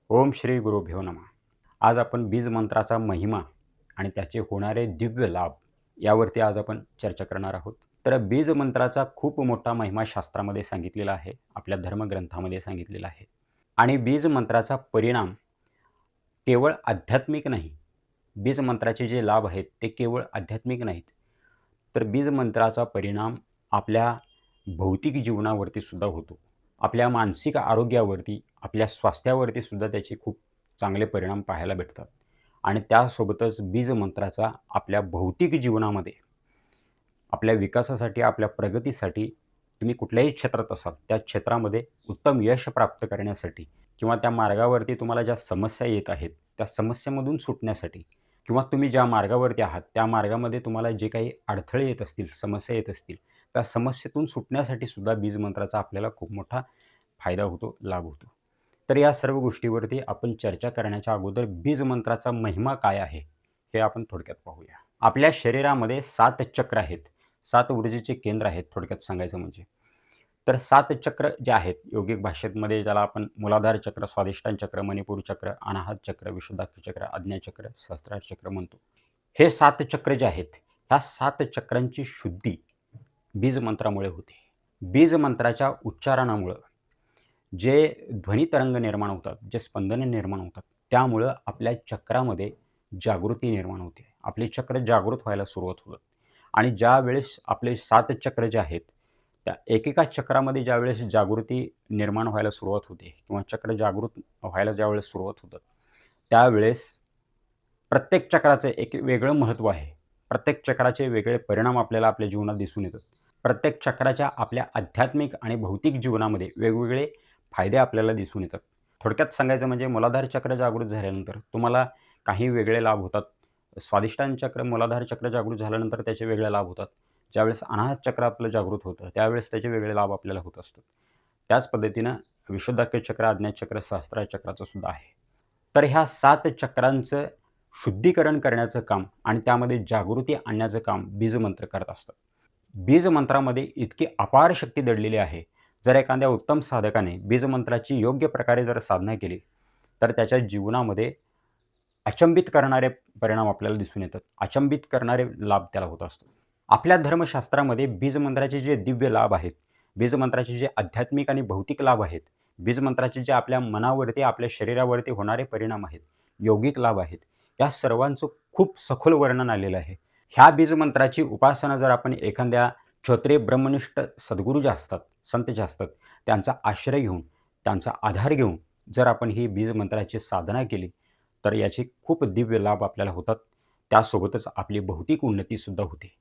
ओम श्री गुरुभ्यो नमः. आज आपण बीज मंत्राचा महिमा आणि त्याचे होणारे दिव्य लाभ यावरती आज आपण चर्चा करणार आहोत. तर बीज मंत्राचा खूप मोठा महिमा शास्त्रामध्ये सांगितलेला आहे. आपल्या धर्मग्रंथामध्ये सांगितलेला आहे. आणि बीज मंत्राचा परिणाम केवळ आध्यात्मिक नाही. बीज मंत्राचे जे लाभ आहेत ते केवळ आध्यात्मिक नाहीत. तर बीज मंत्राचा परिणाम आपल्या भौतिक जीवनावरती सुद्धा होतो. आपल्या मानसिक आरोग्यावरती, आपल्या स्वास्थ्यावरती सुद्धा त्याचे खूप चांगले परिणाम पाहायला भेटतात. आणि त्यासोबतच बीज मंत्राचा आपल्या भौतिक जीवनामध्ये, आपल्या विकासासाठी, आपल्या प्रगतीसाठी तुम्ही कुठल्याही क्षेत्रात असाल, त्या क्षेत्रामध्ये उत्तम यश प्राप्त करण्यासाठी किंवा त्या मार्गावरती तुम्हाला ज्या समस्या येत आहेत, त्या समस्येमधून सुटण्यासाठी किंवा तुम्ही ज्या मार्गावरती आहात, त्या मार्गामध्ये तुम्हाला जे काही अडथळे येत असतील, समस्या येत असतील, त्या समस्येतून सुटण्यासाठी सुद्धा बीज मंत्राचा आपल्याला खूप मोठा फायदा होतो, लाभ होतो. तर या सर्व गोष्टीवरती आपण चर्चा करण्याच्या अगोदर बीज मंत्राचा महिमा काय आहे, हे आपण थोडक्यात पाहूया. आपल्या शरीरामध्ये 7 चक्र आहेत. 7 ऊर्जेचे केंद्र आहेत थोडक्यात सांगायचं म्हणजे. तर 7 चक्र जे आहेत, योगिक भाषेमध्ये ज्याला आपण मूलाधार चक्र, स्वाधिष्ठान चक्र, मणिपूर चक्र, अनाहत चक्र, विशुद्धाक्षर चक्र, आज्ञा चक्र, सहस्त्रार चक्र म्हणतो. हे 7 चक्र जे आहेत, ह्या 7 चक्रांची शुद्धी बीज मंत्रामुळे होते. बीज मंत्राच्या उच्चारणामुळं जे ध्वनी तरंग निर्माण होतात, जे स्पंदने निर्माण होतात, त्यामुळं आपल्या चक्रामध्ये जागृती निर्माण होते. आपले चक्र जागृत व्हायला सुरुवात होतात. आणि ज्यावेळेस आपले 7 चक्र जे आहेत, त्या एकेका चक्रामध्ये ज्यावेळेस जागृती निर्माण व्हायला सुरुवात होते किंवा चक्र जागृत व्हायला ज्यावेळेस सुरुवात होतात, त्यावेळेस प्रत्येक चक्राचं एक वेगळं महत्त्व आहे. प्रत्येक चक्राचे वेगळे परिणाम आपल्याला आपल्या जीवनात दिसून येतात. प्रत्येक चक्राच्या आपल्या आध्यात्मिक आणि भौतिक जीवनामध्ये वेगवेगळे फायदे आपल्याला दिसून येतात. थोडक्यात सांगायचं म्हणजे मूलाधार चक्र जागृत झाल्यानंतर तुम्हाला काही वेगळे लाभ होतात. स्वाधिष्ठान चक्र, मूलाधार चक्र जागृत झाल्यानंतर त्याचे वेगळे लाभ होतात. ज्यावेळेस अनाहत चक्र आपलं जागृत होतं, त्यावेळेस त्याचे वेगळे लाभ आपल्याला होत असतात. त्याच पद्धतीनं विशुद्धाक्षर चक्र, आज्ञा चक्र, सहस्त्रार चक्राचं सुद्धा आहे. तर ह्या 7 चक्रांचं शुद्धीकरण करण्याचं काम आणि त्यामध्ये जागृती आणण्याचं काम बीजमंत्र करत असतात. बीजमंत्रामध्ये इतकी अपार शक्ती दडलेली आहे. जर एखाद्या उत्तम साधकाने बीजमंत्राची योग्य प्रकारे जर साधना केली, तर त्याच्या जीवनामध्ये अचंबित करणारे परिणाम आपल्याला दिसून येतात. अचंबित करणारे लाभ त्याला होत असतात. आपल्या धर्मशास्त्रामध्ये बीजमंत्राचे जे दिव्य लाभ आहेत, बीजमंत्राचे जे आध्यात्मिक आणि भौतिक लाभ आहेत, बीजमंत्राचे जे आपल्या मनावरती, आपल्या शरीरावरती होणारे परिणाम आहेत, यौगिक लाभ आहेत, या सर्वांचं खूप सखोल वर्णन आलेलं आहे. ह्या बीजमंत्राची उपासना जर आपण एखाद्या क्षत्रिय ब्रह्मनिष्ठ सद्गुरू जे असतात, संत जे असतात, त्यांचा आश्रय घेऊन, त्यांचा आधार घेऊन जर आपण ही बीजमंत्राची साधना केली, तर याचे खूप दिव्य लाभ आपल्याला होतात. त्यासोबतच आपली भौतिक उन्नतीसुद्धा होते.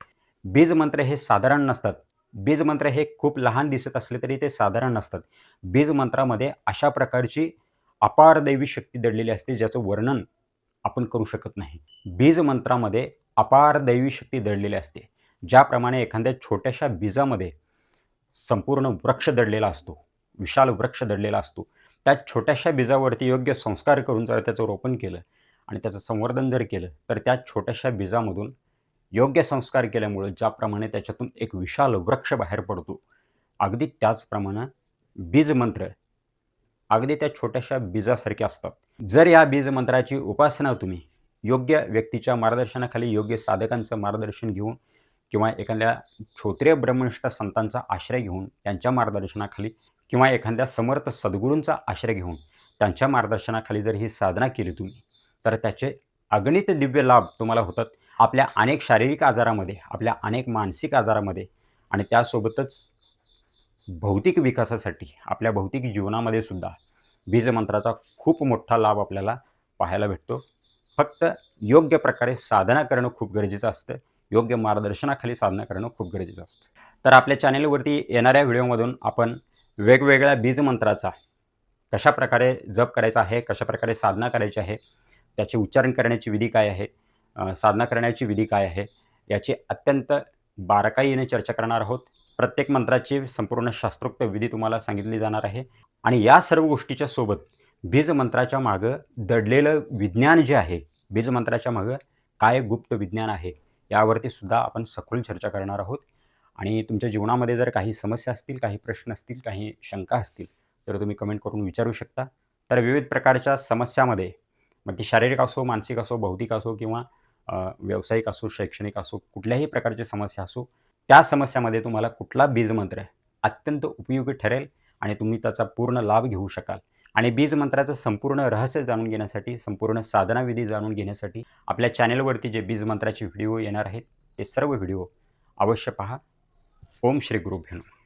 बीजमंत्र हे साधारण नसतात. बीजमंत्र हे खूप लहान दिसत असले तरी ते साधारण नसतात. बीजमंत्रामध्ये अशा प्रकारची अपार दैवी शक्ती दडलेली असते, ज्याचं वर्णन आपण करू शकत नाही. बीजमंत्रामध्ये अपार दैवी शक्ती दडलेली असते. ज्याप्रमाणे एखाद्या छोट्याशा बीजामध्ये संपूर्ण वृक्ष दडलेला असतो, विशाल वृक्ष दडलेला असतो. त्या छोट्याशा बीजावरती योग्य संस्कार करून जर त्याचं रोपण केलं आणि त्याचं संवर्धन जर केलं, तर त्या छोट्याशा बीजामधून योग्य संस्कार केल्यामुळं ज्याप्रमाणे त्याच्यातून एक विशाल वृक्ष बाहेर पडतो, अगदी त्याचप्रमाणे बीजमंत्र अगदी त्या छोट्याशा बीजासारखे असतात. जर या बीजमंत्राची उपासना तुम्ही योग्य व्यक्तीच्या मार्गदर्शनाखाली, योग्य साधकांचं मार्गदर्शन घेऊन किंवा एखाद्या क्षत्रिय ब्रह्मनिष्ठ संतांचा आश्रय घेऊन, त्यांच्या मार्गदर्शनाखाली किंवा एखाद्या समर्थ सद्गुरूंचा आश्रय घेऊन, त्यांच्या मार्गदर्शनाखाली जर ही साधना केली तुम्ही, तर त्याचे अगणित दिव्य लाभ तुम्हाला होतात. आपल्या अनेक शारीरिक आजारामध्ये, आपल्या अनेक मानसिक आजारामध्ये आणि त्यासोबतच भौतिक विकासासाठी, आपल्या भौतिक जीवनामध्ये सुद्धा बीजमंत्राचा खूप मोठा लाभ आपल्याला पाहायला भेटतो. फक्त योग्य प्रकारे साधना करणं खूप गरजेचं असतं. योग्य मार्गदर्शनाखाली साधना करणं खूप गरजेचं असतं. तर आपल्या चॅनेलवरती येणाऱ्या व्हिडिओमधून आपण वेगवेगळ्या बीजमंत्राचा कशाप्रकारे जप करायचा आहे, कशाप्रकारे साधना करायची आहे, त्याचे उच्चारण करण्याची विधी काय आहे, साधना करण्याची विधी काय आहे, याची अत्यंत बारकाईने चर्चा करणार आहोत. प्रत्येक मंत्राची संपूर्ण शास्त्रोक्त विधी तुम्हाला सांगितली जाणार आहे आणि या सर्व गोष्टीच्या सोबत बीजमंत्राच्या मागं दडलेलं विज्ञान जे आहे, बीजमंत्राच्या मागं काय गुप्त विज्ञान आहे, यावरती सुद्धा आपण सखोल चर्चा करणार आहोत. आणि तुमच्या जीवनामध्ये जर काही समस्या असतील, काही प्रश्न असतील, काही शंका असतील, तर तुम्ही कमेंट करून विचारू शकता. तर विविध प्रकारच्या समस्यामध्ये मग ती शारीरिक असो, मानसिक असो, बौद्धिक असो किंवा व्यावसायिक असो, शैक्षणिक असो, कुठल्याही प्रकारची समस्या असो, त्या समस्यामध्ये तुम्हाला कुठला बीजमंत्र अत्यंत उपयोगी ठरेल आणि तुम्ही त्याचा पूर्ण लाभ घेऊ शकाल. आणि बीजमंत्राचं संपूर्ण रहस्य जाणून घेण्यासाठी, संपूर्ण साधनाविधी जाणून घेण्यासाठी आपल्या चॅनेलवरती जे बीजमंत्राचे व्हिडिओ येणार आहेत, ते सर्व व्हिडिओ अवश्य पहा. ओम श्री गुरुभ्यो नमः.